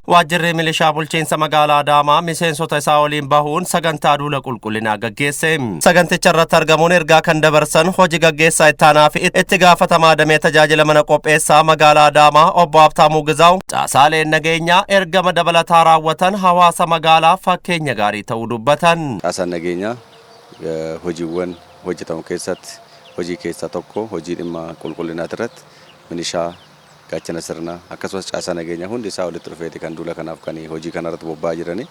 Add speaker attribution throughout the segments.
Speaker 1: Waajjirri milishaa bulchiinsa magaalaa Adaamaa miseensota isaa waliin bahuun sagantaa duula qulqullinaa gaggeesse. Saganticha irratti argamuun ergaa kan dabarsan hojii gaggeessaa ittaanaa fi itti gaafatamaa damee tajaajila mana qopheessaa magaalaa Adaamaa obbo Habtaamuu Gizaaw caasaaleen nageenyaa ergama dabalataa raawwatan hawaasa magaalaa fakkeenya gaarii ta'uu dubbatan.
Speaker 2: Caasaan nageenyaa hojiiwwan hojjetamu keessatti hojii keessaa tokko hojii dhimma qulqullinaati irratti milishaa gaachana sirnaa akkasumas caasaa nageenyaa hundi isaa walitti dhufeeti kan duula kanaaf kan hojii kanarratti bobba'aa jirani.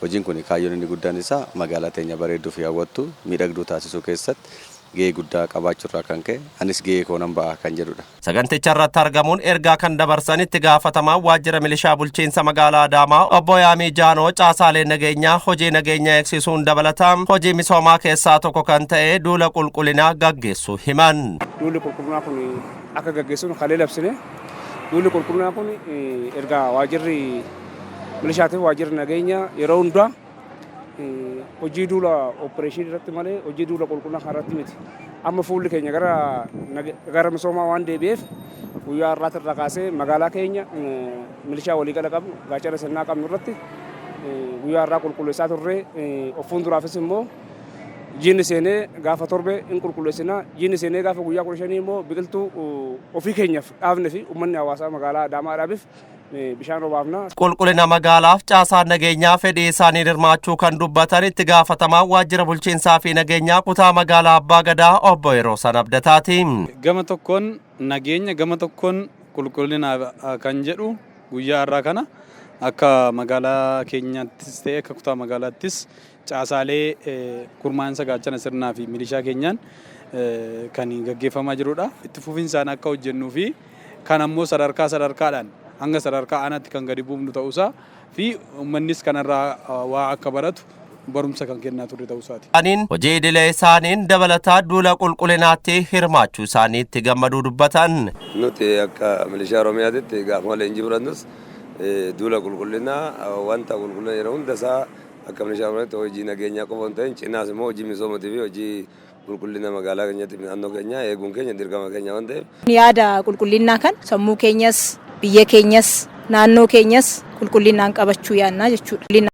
Speaker 2: Hojiin kun kaayyoon inni guddaan isaa magaalaa teenya bareedduu fi hawwattuu miidhagduu taasisuu keessatti gahee guddaa qabaachuurraa kan ka'e anis gahee koonan ba'aa kan jedhudha.
Speaker 1: Saganticha irratti argamuun ergaa kan dabarsan itti gaafatamaa waajjira milishaa bulchiinsa magaalaa Adaamaa obbo Yaamii Jaanoo caasaaleen nageenyaa hojii nageenya eegsisuun dabalataa hojii misoomaa keessaa tokko kan ta'e duula qulqullinaa gaggeessuu himan.
Speaker 3: Duulli qulqullinaa kun akka gaggeessuun halee labsine duulli qulqullinaa kun ergaa waajjirri milishaatiif waajjirri nageenyaa yeroo hundaa hojii duula opereeshinii irratti malee hojii duula qulqullina irratti miti. Amma fuulli keenya gara misoomaa waan deebi'eef guyyaa har'aatti irraa kaasee magaalaa keenya milishaa waliigala qabnu gaachana sirnaa qabnu irratti guyyaa har'aa qulqulleessaa turre of fuulduraafis immoo jiinni seenee gaafa torbe in qulqulleessinaa jiinni seenee gaafa guyyaa 15 immoo biqiltuu ofii keenyaaf dhaabne fi uummanni hawaasaa magaalaa Adaamaa dhaabeef bishaan roobna.
Speaker 1: Qulqullina magaalaaf caasaan nageenyaa fedhii isaanii hirmaachuu kan dubbatan itti gaafatamaa waajjira bulchiinsaa fi nageenyaa kutaa magaalaa Abbaa Gadaa obbo Yeroosan Abdataati.
Speaker 4: Gama tokkoon nageenya gama tokkoon qulqullina kan jedhu guyyaa har'aa kana akka magaalaa keenyaattis ta'e akka kutaa magaalaattis caasaalee gurmaa'insa gaachana sirnaa fi milishaa keenyaan kan gaggeeffamaa jirudha. Itti fufinsaan akka hojjennuu fi kan ammoo sadarkaadhaan hanga sadarkaa aanaatti kan gadi buufnu ta'uusaa fi uummannis kanarraa waa akka baratu barumsa kan kennaa turre ta'uusaati.
Speaker 1: Hojii idilee isaaniin dabalataa duula qulqullinaatti hirmaachuu isaaniitti gammaduu dubbatan.
Speaker 5: Nuti akka milishaa Oromiyaatti gaafa leenjii fudhannus duula qulqullinaa wanta qulqullina yeroo hundasaa akka milishaa Oromiyaatti hojii nageenyaa qofa hin ta'in cinaas immoo hojii misoomaatii fi hojii qulqullina magaalaa keenyaatti naannoo keenyaa eeguun keenya dirqama keenya waan ta'eef.
Speaker 6: Yaada qulqullinaa kan sammuu keenyas biyya keenyas naannoo keenyas qulqullinaan qabachuu yaannaa jechuudha.